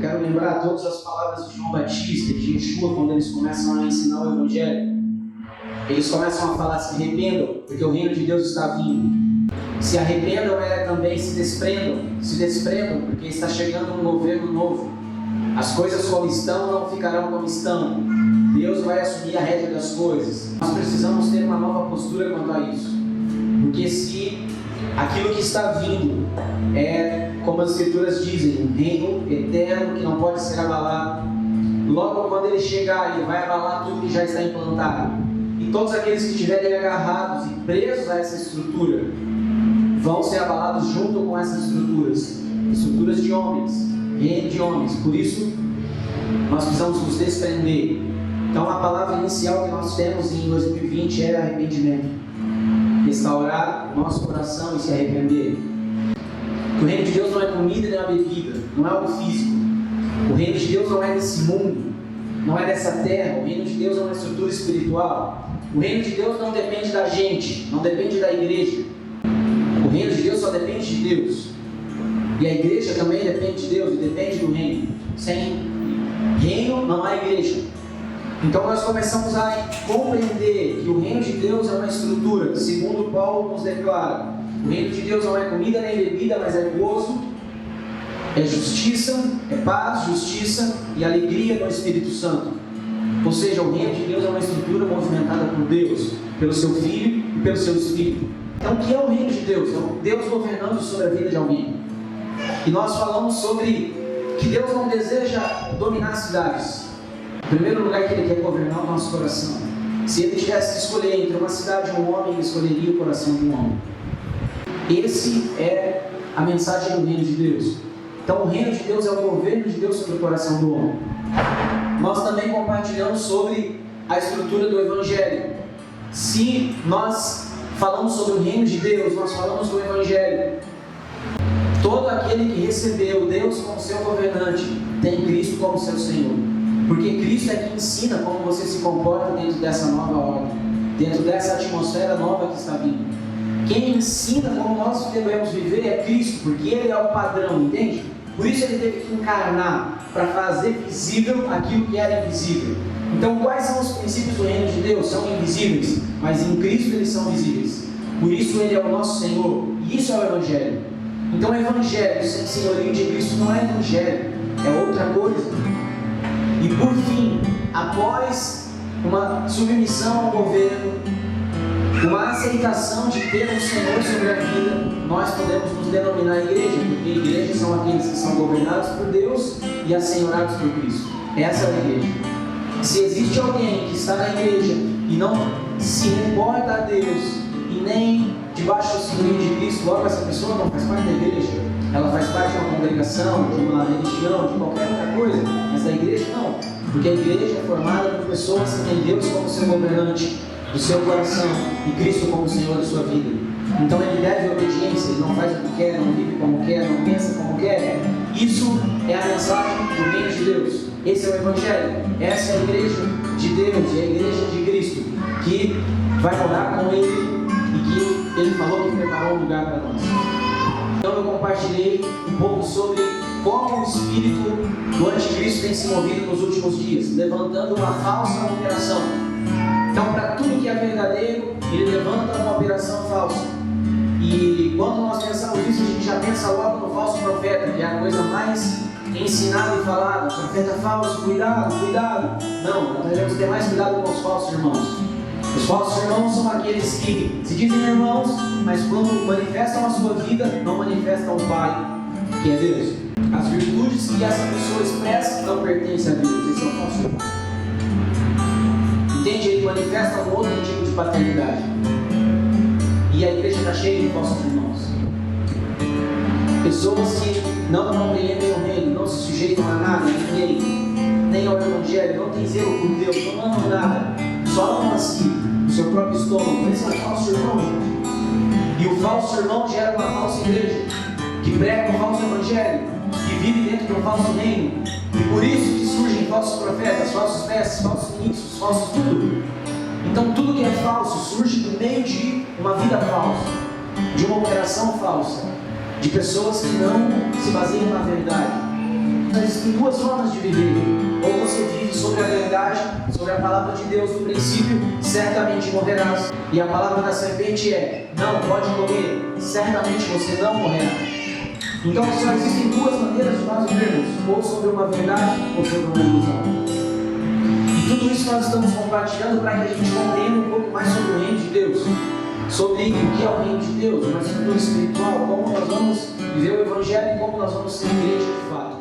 quero lembrar todas as palavras de João Batista e de Yeshua quando eles começam a ensinar o Evangelho. Eles começam a falar: se arrependam, porque o reino de Deus está vindo. Se arrependam também se desprendam, porque está chegando um governo novo. As coisas como estão não ficarão como estão. Deus vai assumir a rédea das coisas. Nós precisamos ter uma nova postura quanto a isso. Porque se aquilo que está vindo é, como as Escrituras dizem, um reino eterno que não pode ser abalado, logo quando ele chegar, ele vai abalar tudo que já está implantado. E todos aqueles que estiverem agarrados e presos a essa estrutura vão ser abalados junto com essas estruturas de homens, reino de homens. Por isso, nós precisamos nos desprender. Então, a palavra inicial que nós temos em 2020 é arrependimento. Restaurar o nosso coração e se arrepender. O reino de Deus não é comida nem uma bebida, não é algo físico. O reino de Deus não é desse mundo, não é dessa terra. O reino de Deus é uma estrutura espiritual. O reino de Deus não depende da gente, não depende da igreja. O reino de Deus só depende de Deus. E a igreja também depende de Deus e depende do reino. Sem reino não há igreja. Então nós começamos a compreender que o reino de Deus é uma estrutura, segundo Paulo nos declara. O reino de Deus não é comida nem bebida, mas é gozo, é justiça, é paz, justiça e alegria no Espírito Santo. Ou seja, o reino de Deus é uma estrutura movimentada por Deus, pelo seu Filho e pelo seu Espírito. Então o que é o reino de Deus? É Deus governando sobre a vida de alguém. E nós falamos sobre que Deus não deseja dominar cidades. Em primeiro lugar, que Ele quer governar o nosso coração. Se Ele tivesse que escolher entre uma cidade e um homem, Ele escolheria o coração de um homem. Esse é a mensagem do reino de Deus. Então, o reino de Deus é o governo de Deus sobre o coração do homem. Nós também compartilhamos sobre a estrutura do Evangelho. Se nós falamos sobre o reino de Deus, nós falamos do Evangelho. Todo aquele que recebeu Deus como seu governante tem Cristo como seu Senhor. Porque Cristo é que ensina como você se comporta dentro dessa nova ordem, dentro dessa atmosfera nova que está vindo. Quem ensina como nós devemos viver é Cristo, porque Ele é o padrão, entende? Por isso Ele teve que encarnar, para fazer visível aquilo que era invisível. Então, quais são os princípios do reino de Deus? São invisíveis, mas em Cristo eles são visíveis. Por isso Ele é o nosso Senhor, e isso é o Evangelho. Então, o Evangelho sem senhorio de Cristo não é Evangelho, é outra coisa. E por fim, após uma submissão ao governo, uma aceitação de ter um Senhor sobre a vida, nós podemos nos denominar igreja, porque igrejas são aqueles que são governados por Deus e assenhorados por Cristo. Essa é a igreja. Se existe alguém que está na igreja e não se reporta a Deus e nem debaixo do senhorio de Cristo, logo essa pessoa não faz parte da igreja. Ela faz parte de uma congregação, de uma religião, de qualquer outra coisa, mas da igreja não, porque a igreja é formada por pessoas que têm Deus como seu governante do seu coração e Cristo como Senhor da sua vida. Então ele deve obediência, ele não faz o que quer, não vive como quer, não pensa como quer. Isso é a mensagem do reino de Deus. Esse é o Evangelho, essa é a igreja de Deus, é a igreja de Cristo, que vai morar com Ele e que Ele falou que preparou um lugar para nós. Então eu compartilhei um pouco sobre como o espírito do anticristo tem se movido nos últimos dias, levantando uma falsa operação. Então, para tudo que é verdadeiro, ele levanta uma operação falsa. E quando nós pensamos isso, a gente já pensa logo no falso profeta, que é a coisa mais ensinada e falada. Profeta falso, cuidado, cuidado. Não, nós devemos ter mais cuidado com os falsos irmãos. Os falsos irmãos são aqueles que se dizem irmãos, mas quando manifestam a sua vida, não manifestam o Pai, que é Deus. As virtudes que essa pessoa expressa não pertencem a Deus, esse é o falso irmão. Entende? Ele manifesta um outro tipo de paternidade. E a igreja está cheia de falsos irmãos. Pessoas que não compreendem o reino, não se sujeitam a nada, a ninguém, nem ao Evangelho, não têm zelo por Deus, não amam nada, só amam a si, o seu próprio estômago. Esse é um falso irmão, gente. E o falso irmão gera uma falsa igreja, que prega um falso evangelho, que vive dentro de um falso reino. E por isso que surgem falsos profetas, falsos mestres, falsos ministros, falsos tudo. Então tudo que é falso surge do meio de uma vida falsa, de uma operação falsa, de pessoas que não se baseiam na verdade. Existem duas formas de viver. Ou você vive sobre a verdade, sobre a palavra de Deus do princípio, certamente morrerás. E a palavra da serpente é: não pode comer, certamente você não morrerá. Então só existem duas maneiras de nós vivermos: ou sobre uma verdade, ou sobre uma ilusão. E tudo isso nós estamos compartilhando para que a gente compreenda um pouco mais sobre o reino de Deus, sobre o que é o reino de Deus, uma estrutura espiritual, como nós vamos viver o Evangelho e como nós vamos ser igreja de fato.